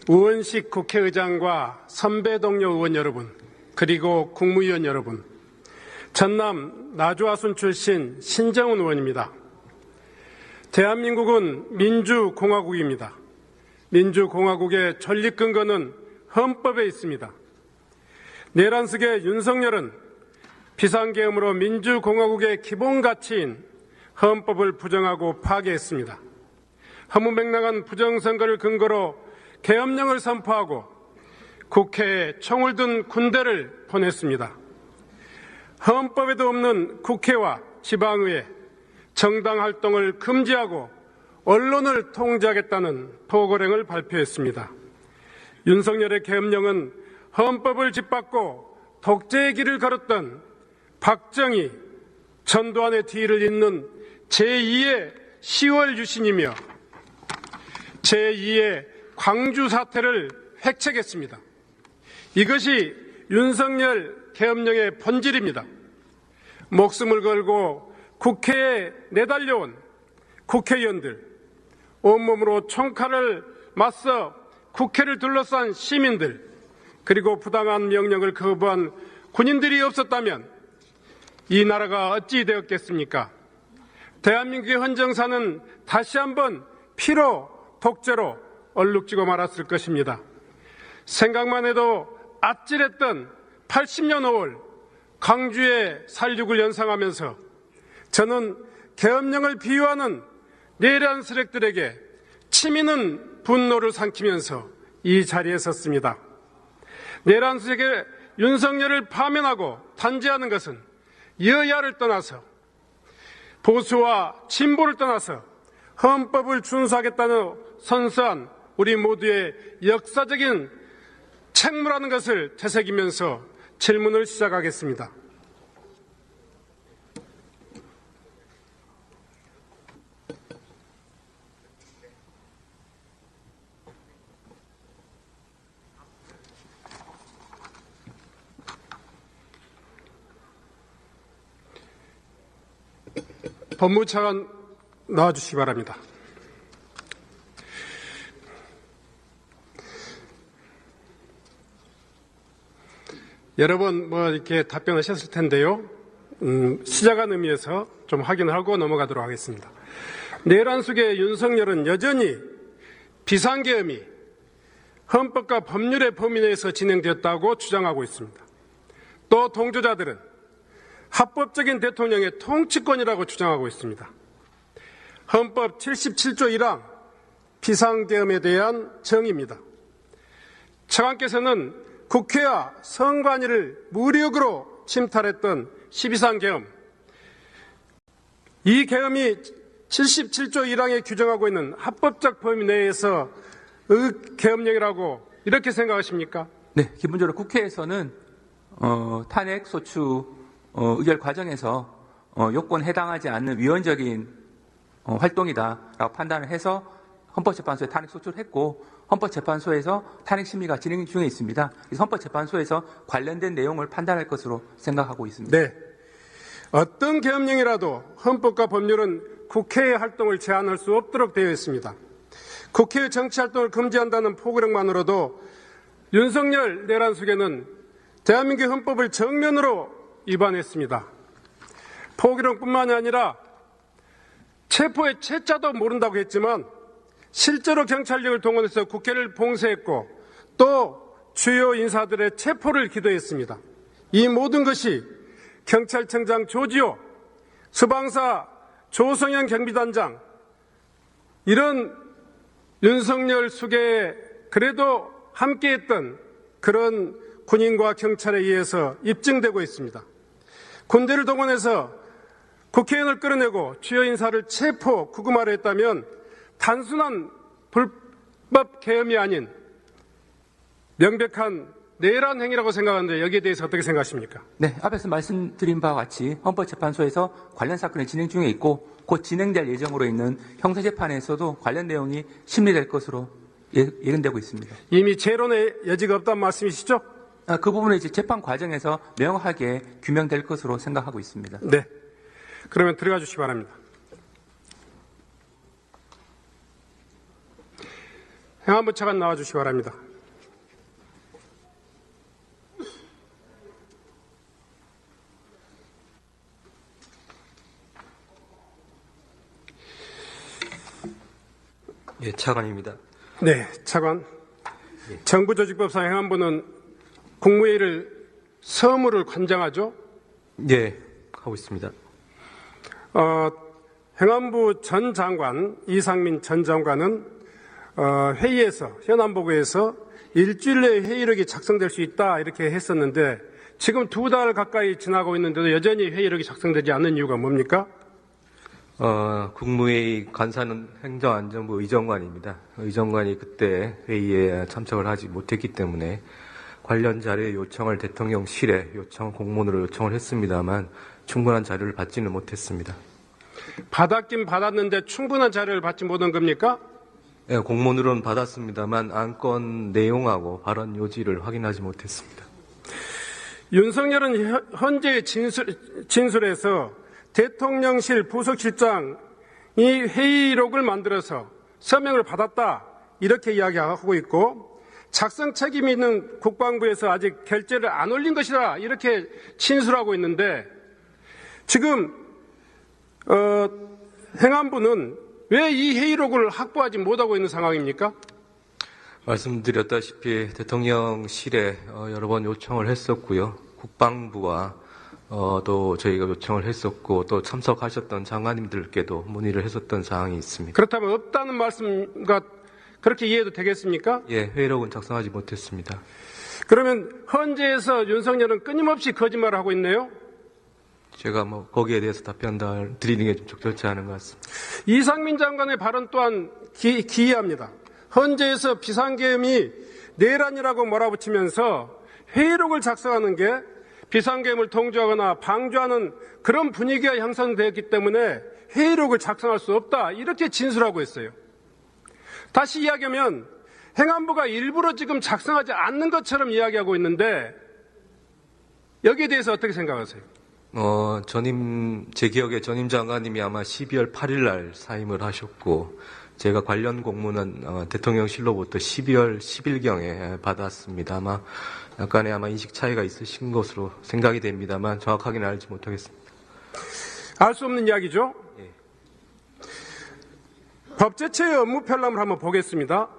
우원식 국회의장과 선배 동료 의원 여러분, 그리고 국무위원 여러분, 전남 나주화순 출신 신정훈 의원입니다. 대한민국은 민주공화국입니다. 민주공화국의 존립 근거는 헌법에 있습니다. 내란숙의 윤석열은 비상계엄으로 민주공화국의 기본 가치인 헌법을 부정하고 파괴했습니다. 허무맹랑한 부정선거를 근거로 계엄령을 선포하고 국회에 총을 든 군대를 보냈습니다. 헌법에도 없는 국회와 지방의회, 정당 활동을 금지하고 언론을 통제하겠다는 포고령을 발표했습니다. 윤석열의 계엄령은 헌법을 짓밟고 독재의 길을 걸었던 박정희, 전두환의 뒤를 잇는 제2의 10월 유신이며 제2의 광주 사태를 획책했습니다. 이것이 윤석열 계엄령의 본질입니다. 목숨을 걸고 국회에 내달려온 국회의원들, 온몸으로 총칼을 맞서 국회를 둘러싼 시민들, 그리고 부당한 명령을 거부한 군인들이 없었다면 이 나라가 어찌 되었겠습니까? 대한민국의 헌정사는 다시 한번 피로, 독재로 얼룩지고 말았을 것입니다. 생각만 해도 아찔했던 80년 5월 광주의 살육을 연상하면서 저는 계엄령을 비유하는 내란 세력들에게 치미는 분노를 삼키면서 이 자리에 섰습니다. 내란 세력의 윤석열을 파면하고 단죄하는 것은 여야를 떠나서 보수와 진보를 떠나서 헌법을 준수하겠다는 선서한 우리 모두의 역사적인 책무라는 것을 되새기면서 질문을 시작하겠습니다. 법무차관 나와주시기 바랍니다. 여러 번 이렇게 답변하셨을 텐데요. 시작한 의미에서 좀 확인을 하고 넘어가도록 하겠습니다. 내란 속의 윤석열은 여전히 비상계엄이 헌법과 법률의 범위 내에서 진행되었다고 주장하고 있습니다. 또 동조자들은 합법적인 대통령의 통치권이라고 주장하고 있습니다. 헌법 77조 1항 비상계엄에 대한 정의입니다. 차관께서는 국회와 선관위를 무력으로 침탈했던 12.3 계엄, 이 계엄이 77조 1항에 규정하고 있는 합법적 범위 내에서 계엄령이라고 이렇게 생각하십니까? 네, 기본적으로 국회에서는 탄핵 소추 의결 과정에서 요건에 해당하지 않는 위헌적인 활동이다라고 판단을 해서 헌법재판소에 탄핵 소추를 했고 헌법재판소에서 탄핵 심리가 진행 중에 있습니다. 그래서 헌법재판소에서 관련된 내용을 판단할 것으로 생각하고 있습니다. 네, 어떤 계엄령이라도 헌법과 법률은 국회의 활동을 제한할 수 없도록 되어 있습니다. 국회의 정치활동을 금지한다는 포고령만으로도 윤석열 내란 속에는 대한민국 헌법을 정면으로 위반했습니다. 포고령뿐만이 아니라 체포의 채자도 모른다고 했지만 실제로 경찰력을 동원해서 국회를 봉쇄했고 또 주요 인사들의 체포를 기도했습니다. 이 모든 것이 경찰청장 조지호, 수방사 조성현 경비단장, 이런 윤석열 수계에 그래도 함께했던 그런 군인과 경찰에 의해서 입증되고 있습니다. 군대를 동원해서 국회의원을 끌어내고 주요 인사를 체포, 구금하려 했다면 단순한 불법 계엄이 아닌 명백한 내란 행위라고 생각하는데 여기에 대해서 어떻게 생각하십니까? 네, 앞에서 말씀드린 바와 같이 헌법재판소에서 관련 사건이 진행 중에 있고 곧 진행될 예정으로 있는 형사재판에서도 관련 내용이 심리될 것으로 예견되고 있습니다. 이미 재론의 여지가 없다는 말씀이시죠? 그 부분은 이제 재판 과정에서 명확하게 규명될 것으로 생각하고 있습니다. 네, 그러면 들어가 주시기 바랍니다. 행안부 차관 나와주시기 바랍니다. 예, 차관입니다. 네, 차관. 정부조직법상 행안부는 국무회의를 서무를 관장하죠? 예, 하고 있습니다. 행안부 전 장관, 이상민 전 장관은 회의에서, 현안보고에서 일주일 내에 회의록이 작성될 수 있다 이렇게 했었는데 지금 2달 가까이 지나고 있는데도 여전히 회의록이 작성되지 않는 이유가 뭡니까? 국무회의 간사는 행정안전부 의정관입니다. 의정관이 그때 회의에 참석을 하지 못했기 때문에 관련 자료의 요청을 대통령실에 공문으로 요청을 했습니다만 충분한 자료를 받지는 못했습니다. 받았긴 받았는데 충분한 자료를 받지 못한 겁니까? 예, 공문으로는 받았습니다만 안건 내용하고 발언 요지를 확인하지 못했습니다. 윤석열은 현재의 진술에서 대통령실 부속실장이 회의록을 만들어서 서명을 받았다 이렇게 이야기하고 있고 작성 책임이 있는 국방부에서 아직 결재를 안 올린 것이다 이렇게 진술하고 있는데 지금 행안부는 왜 이 회의록을 확보하지 못하고 있는 상황입니까? 말씀드렸다시피 대통령실에 여러 번 요청을 했었고요. 국방부와 또 저희가 요청을 했었고 또 참석하셨던 장관님들께도 문의를 했었던 사항이 있습니다. 그렇다면 없다는 말씀과 그렇게 이해해도 되겠습니까? 예, 회의록은 작성하지 못했습니다. 그러면 헌재에서 윤석열은 끊임없이 거짓말을 하고 있네요? 제가 거기에 대해서 답변 드리는 게 좀 적절치 않은 것 같습니다. 이상민 장관의 발언 또한 기이합니다. 헌재에서 비상계엄이 내란이라고 몰아붙이면서 회의록을 작성하는 게 비상계엄을 통제하거나 방조하는 그런 분위기가 형성되었기 때문에 회의록을 작성할 수 없다 이렇게 진술하고 있어요. 다시 이야기하면 행안부가 일부러 지금 작성하지 않는 것처럼 이야기하고 있는데 여기에 대해서 어떻게 생각하세요? 제 기억에 전임 장관님이 아마 12월 8일 날 사임을 하셨고 제가 관련 공문은 대통령실로부터 12월 10일경에 받았습니다. 약간의 인식 차이가 있으신 것으로 생각이 됩니다만 정확하게는 알지 못하겠습니다. 알 수 없는 이야기죠? 예. 법제처의 업무 편람을 한번 보겠습니다.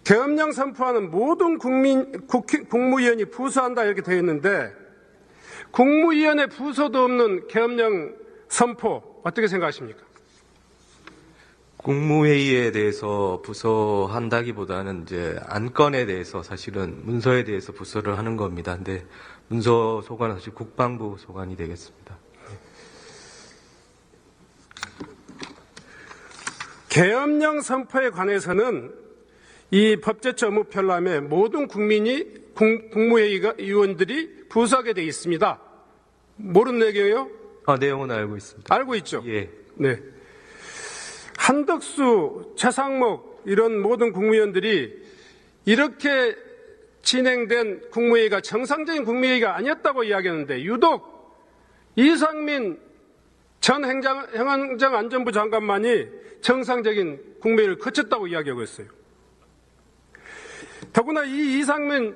계엄령 선포하는 모든 국무위원이 부서한다 이렇게 되어 있는데 국무위원회 부서도 없는 계엄령 선포 어떻게 생각하십니까? 국무회의에 대해서 부서한다기보다는 이제 안건에 대해서 사실은 문서에 대해서 부서를 하는 겁니다. 근데 문서 소관은 사실 국방부 소관이 되겠습니다. 계엄령 선포에 관해서는 이 법제처 업무 편람에 모든 국무회의 의원들이 부서하게 되어 있습니다. 모르는 내용이요? 내용은 알고 있습니다. 알고 있죠? 예. 네. 한덕수, 최상목 이런 모든 국무위원들이 이렇게 진행된 국무회의가 정상적인 국무회의가 아니었다고 이야기하는데 유독 이상민 전 행정안전부 장관만이 정상적인 국무회의를 거쳤다고 이야기하고 있어요. 더구나 이 이상민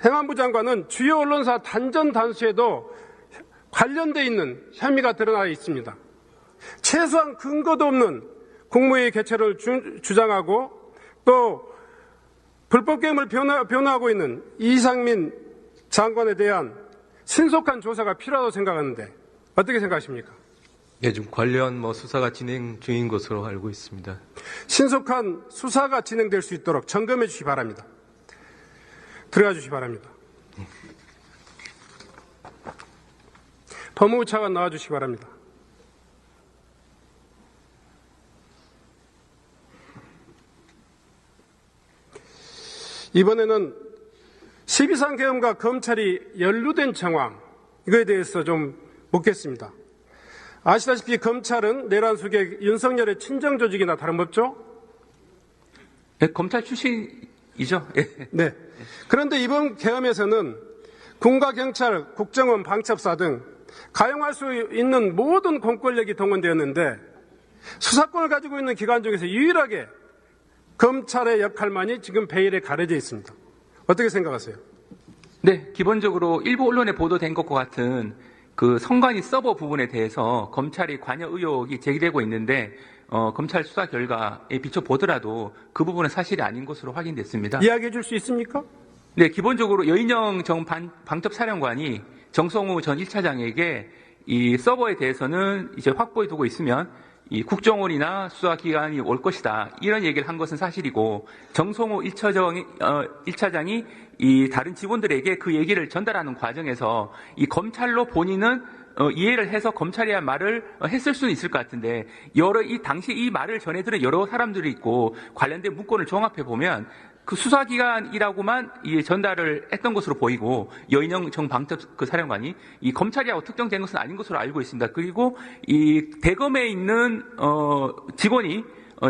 행안부 장관은 주요 언론사 단전 단수에도 관련돼 있는 혐의가 드러나 있습니다. 최소한 근거도 없는 국무회의 개최를 주장하고 또 불법계엄을 변호하고 있는 이상민 장관에 대한 신속한 조사가 필요하다고 생각하는데 어떻게 생각하십니까? 예, 지금 관련 수사가 진행 중인 것으로 알고 있습니다. 신속한 수사가 진행될 수 있도록 점검해 주시기 바랍니다. 들어가 주시기 바랍니다. 법무부 차관 나와 주시기 바랍니다. 이번에는 12.3 계엄과 검찰이 연루된 정황 이거에 대해서 좀 묻겠습니다. 아시다시피 검찰은 내란 속에 윤석열의 친정 조직이나 다름없죠? 네, 검찰 출신이죠. 예. 네. 그런데 이번 계엄에서는 군과 경찰, 국정원, 방첩사 등 가용할 수 있는 모든 공권력이 동원되었는데 수사권을 가지고 있는 기관 중에서 유일하게 검찰의 역할만이 지금 베일에 가려져 있습니다. 어떻게 생각하세요? 네, 기본적으로 일부 언론에 보도된 것과 같은 그 선관위 서버 부분에 대해서 검찰이 관여 의혹이 제기되고 있는데 검찰 수사 결과에 비춰 보더라도 그 부분은 사실이 아닌 것으로 확인됐습니다. 이야기해 줄 수 있습니까? 네, 기본적으로 여인영 전 방첩사령관이 정성우 전 1차장에게 이 서버에 대해서는 이제 확보해 두고 있으면 이 국정원이나 수사기관이 올 것이다. 이런 얘기를 한 것은 사실이고, 정성호 1차장이 이 다른 직원들에게 그 얘기를 전달하는 과정에서 이 검찰로 본인은 이해를 해서 검찰이야 말을 했을 수는 있을 것 같은데, 당시 이 말을 전해들은 여러 사람들이 있고, 관련된 문건을 종합해 보면, 그 수사기관이라고만 전달을 했던 것으로 보이고, 여인영 정 방첩 그 사령관이 이 검찰이라고 특정된 것은 아닌 것으로 알고 있습니다. 그리고 이 대검에 있는 직원이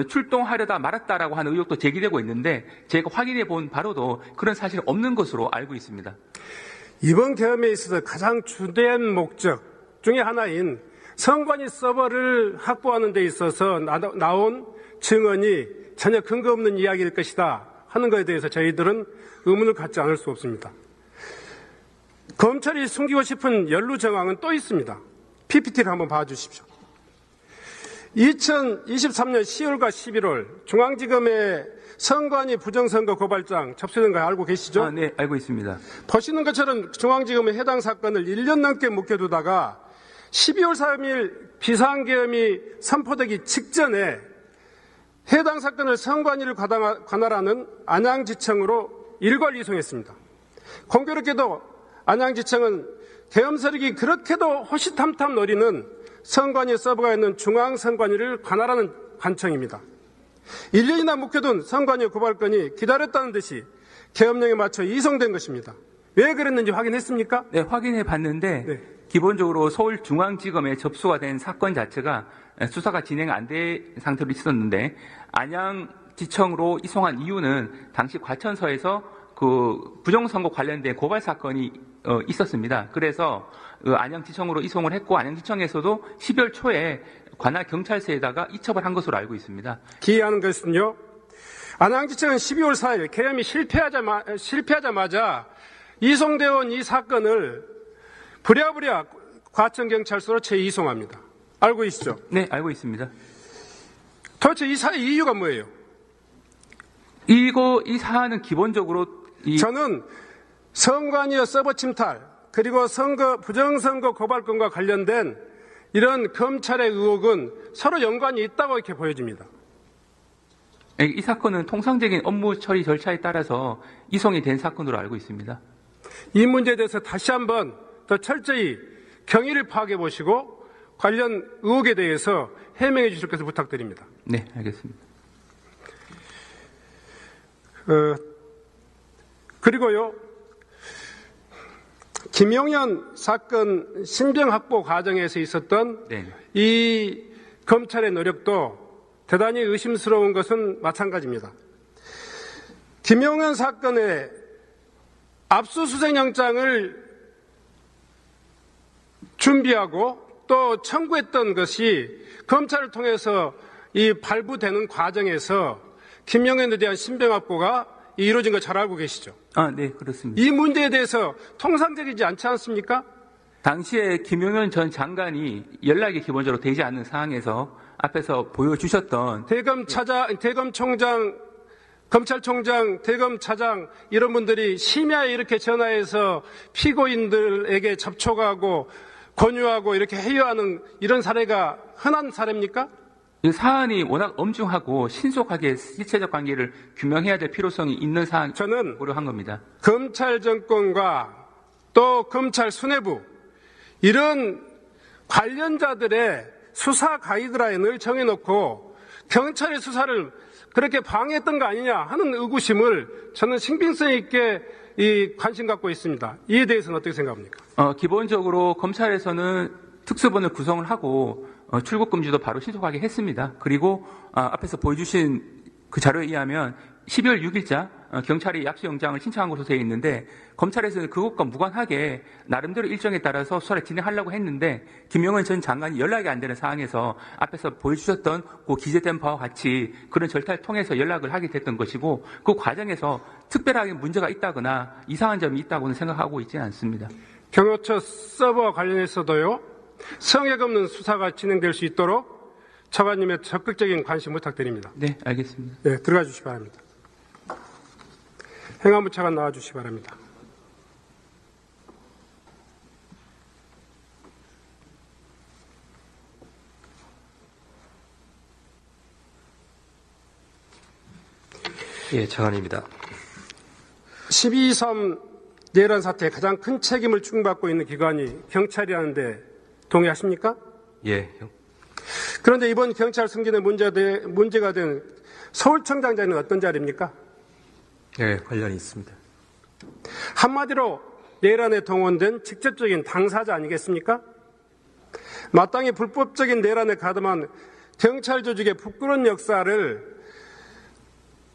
출동하려다 말았다라고 하는 의혹도 제기되고 있는데, 제가 확인해 본 바로도 그런 사실은 없는 것으로 알고 있습니다. 이번 계엄에 있어서 가장 주된 목적 중에 하나인 선관위 서버를 확보하는 데 있어서 나온 증언이 전혀 근거 없는 이야기일 것이다 하는 것에 대해서 저희들은 의문을 갖지 않을 수 없습니다. 검찰이 숨기고 싶은 연루 정황은 또 있습니다. PPT를 한번 봐주십시오. 2023년 10월과 11월 중앙지검에 선관위 부정선거 고발장 접수된 거 알고 계시죠? 네, 알고 있습니다. 보시는 것처럼 중앙지검에 해당 사건을 1년 넘게 묵혀두다가 12월 3일 비상계엄이 선포되기 직전에 해당 사건을 선관위를 관할하는 안양지청으로 일괄 이송했습니다. 공교롭게도 안양지청은 계엄 세력이 그렇게도 호시탐탐 노리는 선관위 서버가 있는 중앙선관위를 관할하는 관청입니다. 1년이나 묵혀둔 선관위 고발건이 기다렸다는 듯이 계엄령에 맞춰 이송된 것입니다. 왜 그랬는지 확인했습니까? 네, 확인해 봤는데 네. 기본적으로 서울중앙지검에 접수가 된 사건 자체가 수사가 진행 안 된 상태로 있었는데, 안양지청으로 이송한 이유는 당시 과천서에서 그 부정선거 관련된 고발 사건이 있었습니다. 그래서 안양지청으로 이송을 했고, 안양지청에서도 12월 초에 관할 경찰서에다가 이첩을 한 것으로 알고 있습니다. 기이한 것은요, 안양지청은 12월 4일 계엄이 실패하자마자 이송되어 온 이 사건을 부랴부랴 과천경찰서로 재이송합니다. 알고 계시죠? 네, 알고 있습니다. 도대체 이 사의 이유가 뭐예요? 이 사안은 기본적으로 저는 선관위의 서버 침탈, 그리고 부정선거 고발건과 관련된 이런 검찰의 의혹은 서로 연관이 있다고 이렇게 보여집니다. 이 사건은 통상적인 업무 처리 절차에 따라서 이송이 된 사건으로 알고 있습니다. 이 문제에 대해서 다시 한번 더 철저히 경위를 파악해 보시고 관련 의혹에 대해서 해명해 주실 것을 부탁드립니다. 네, 알겠습니다. 그리고요, 김용현 사건 신병 확보 과정에서 있었던 이 검찰의 노력도 대단히 의심스러운 것은 마찬가지입니다. 김용현 사건의 압수수색영장을 준비하고 또 청구했던 것이 검찰을 통해서 이 발부되는 과정에서 김용현에 대한 신병 확보가 이루어진 거 잘 알고 계시죠? 네, 그렇습니다. 이 문제에 대해서 통상적이지 않지 않습니까? 당시에 김용현 전 장관이 연락이 기본적으로 되지 않는 상황에서 앞에서 보여주셨던 대검총장, 검찰총장, 대검차장 이런 분들이 심야에 이렇게 전화해서 피고인들에게 접촉하고 권유하고 이렇게 회유하는 이런 사례가 흔한 사례입니까? 이 사안이 워낙 엄중하고 신속하게 실체적 관계를 규명해야 될 필요성이 있는 사안 저는 고려한 겁니다. 검찰 정권과 또 검찰 수뇌부 이런 관련자들의 수사 가이드라인을 정해놓고 경찰의 수사를 그렇게 방해했던 거 아니냐 하는 의구심을 저는 신빙성 있게 관심 갖고 있습니다. 이에 대해서는 어떻게 생각합니까? 기본적으로 검찰에서는 특수본을 구성을 하고 출국 금지도 바로 신속하게 했습니다. 그리고 앞에서 보여주신 그 자료에 의하면 12월 6일자 경찰이 압수영장을 신청한 것으로 되어 있는데 검찰에서는 그것과 무관하게 나름대로 일정에 따라서 수사를 진행하려고 했는데 김영은 전 장관이 연락이 안 되는 상황에서 앞에서 보여주셨던 그 기재된 바와 같이 그런 절차를 통해서 연락을 하게 됐던 것이고 그 과정에서 특별하게 문제가 있다거나 이상한 점이 있다고는 생각하고 있지는 않습니다. 경호처 서버와 관련해서도요, 성역 없는 수사가 진행될 수 있도록 차관님의 적극적인 관심 부탁드립니다. 네, 알겠습니다. 네, 들어가 주시기 바랍니다. 행안부 차관 나와 주시기 바랍니다. 예, 차관입니다. 12.3 내란 사태에 가장 큰 책임을 추궁받고 있는 기관이 경찰이라는데 동의하십니까? 예, 그런데 이번 경찰 승진에 문제가 된 서울청장 자리는 어떤 자리입니까? 예, 관련이 있습니다. 한마디로 내란에 동원된 직접적인 당사자 아니겠습니까? 마땅히 불법적인 내란에 가담한 경찰 조직의 부끄러운 역사를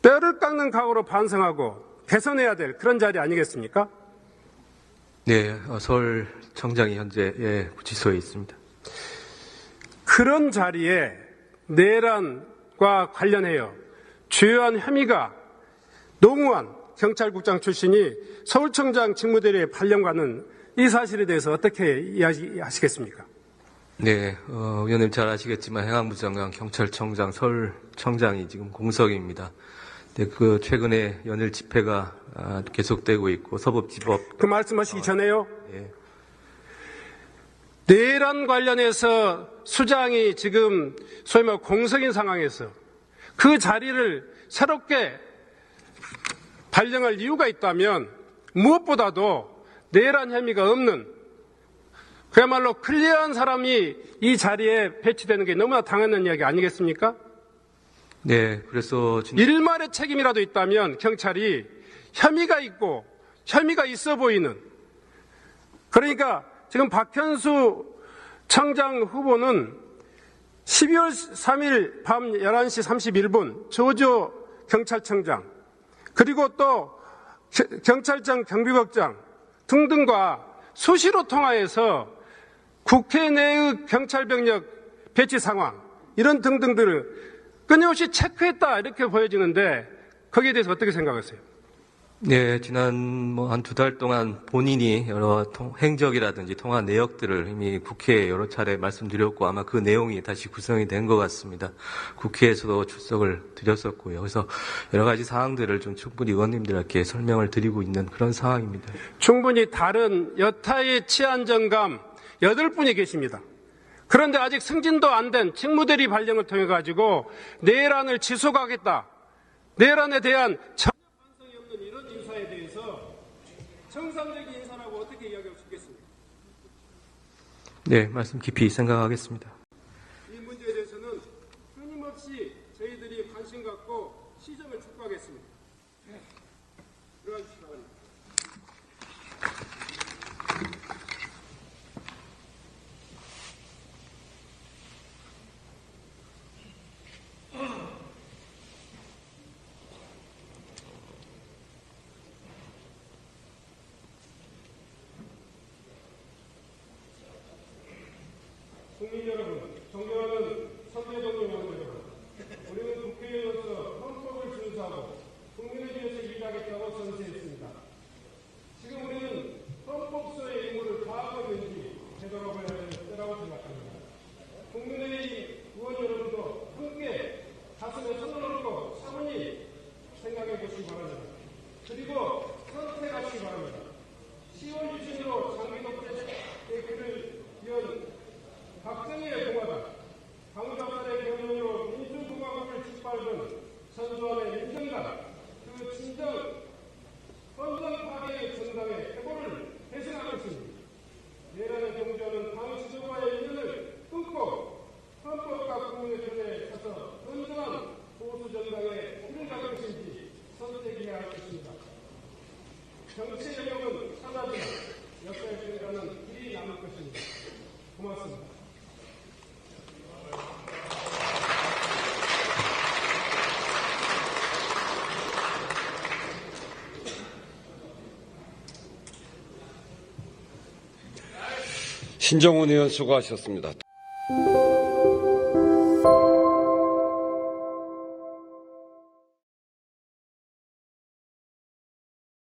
뼈를 깎는 각오로 반성하고 개선해야 될 그런 자리 아니겠습니까? 네, 서울청장이 현재 구치소에 있습니다. 그런 자리에 내란과 관련해요 주요한 혐의가 노무환 경찰국장 출신이 서울청장 직무대리에 발령받는 이 사실에 대해서 어떻게 이야기하시겠습니까? 네, 의원님 잘 아시겠지만 행안부 장관, 경찰청장, 서울청장이 지금 공석입니다. 네, 그 최근에 연일 집회가 계속되고 있고 서법지법 그 말씀하시기 전에요. 예. 내란 관련해서 수장이 지금 소위 말해 공석인 상황에서 그 자리를 새롭게 발령할 이유가 있다면 무엇보다도 내란 혐의가 없는 그야말로 클리어한 사람이 이 자리에 배치되는 게 너무나 당연한 이야기 아니겠습니까? 네, 그래서 일말의 책임이라도 있다면 경찰이 혐의가 있고 혐의가 있어 보이는 그러니까 지금 박현수 청장 후보는 12월 3일 밤 11시 31분 조조 경찰청장 그리고 또 경찰청 경비국장 등등과 수시로 통화해서 국회 내의 경찰병력 배치 상황 이런 등등들을 끊임없이 체크했다 이렇게 보여지는데 거기에 대해서 어떻게 생각하세요? 네, 지난 한 2달 동안 본인이 여러 행적이라든지 통화 내역들을 이미 국회에 여러 차례 말씀드렸고 아마 그 내용이 다시 구성이 된 것 같습니다. 국회에서도 출석을 드렸었고요. 그래서 여러 가지 사항들을 좀 충분히 의원님들께 설명을 드리고 있는 그런 상황입니다. 충분히 다른 여타의 치안정감 8분이 계십니다. 그런데 아직 승진도 안 된 직무대리 발령을 통해 가지고 내란을 지속하겠다. 내란에 대한 전혀 반성이 없는 이런 인사에 대해서 정상적인 인사라고 어떻게 이야기할 수 있겠습니까? 네, 말씀 깊이 생각하겠습니다. 이 문제에 대해서는 끊임없이 저희들이 관심 갖고 시정을 촉구하겠습니다. 들어가 주시기 바랍니다. 국민 여러분, 존경하는 선대동료 여러분, 우리는 국회의원으로서 헌법을 준수하고 국민을 위해서 일하겠다고 선서했습니다. 지금 우리는 헌법소의 의무를 다하고 있는지 되돌아보아야 할 때라고 생각합니다. 국민의 의원 여러분도 함께 가슴에 손을 얹고 차분히 생각해 보시기 바랍니다. 그리고 선택하시기 바랍니다. 10월 유신으로 장기독재 대표를 이은 박정희의 공화당, 강작살의 경륜으로 민주공화국을 짓밟은 선수원의 민정당, 그 진정 헌정 파괴의 정당의 해고를 대신할 것입니다. 내란에 동조하는 당 지도과의 인연을 끊고 헌법과 국민의 편에 서서 건전한 보수 정당의 길을 갈 것인지 선택해야 할 것입니다. 정치의 영역은 사라지고 역사의 중간은 길이 남을 것입니다. 고맙습니다. 신정훈 의원 수고하셨습니다.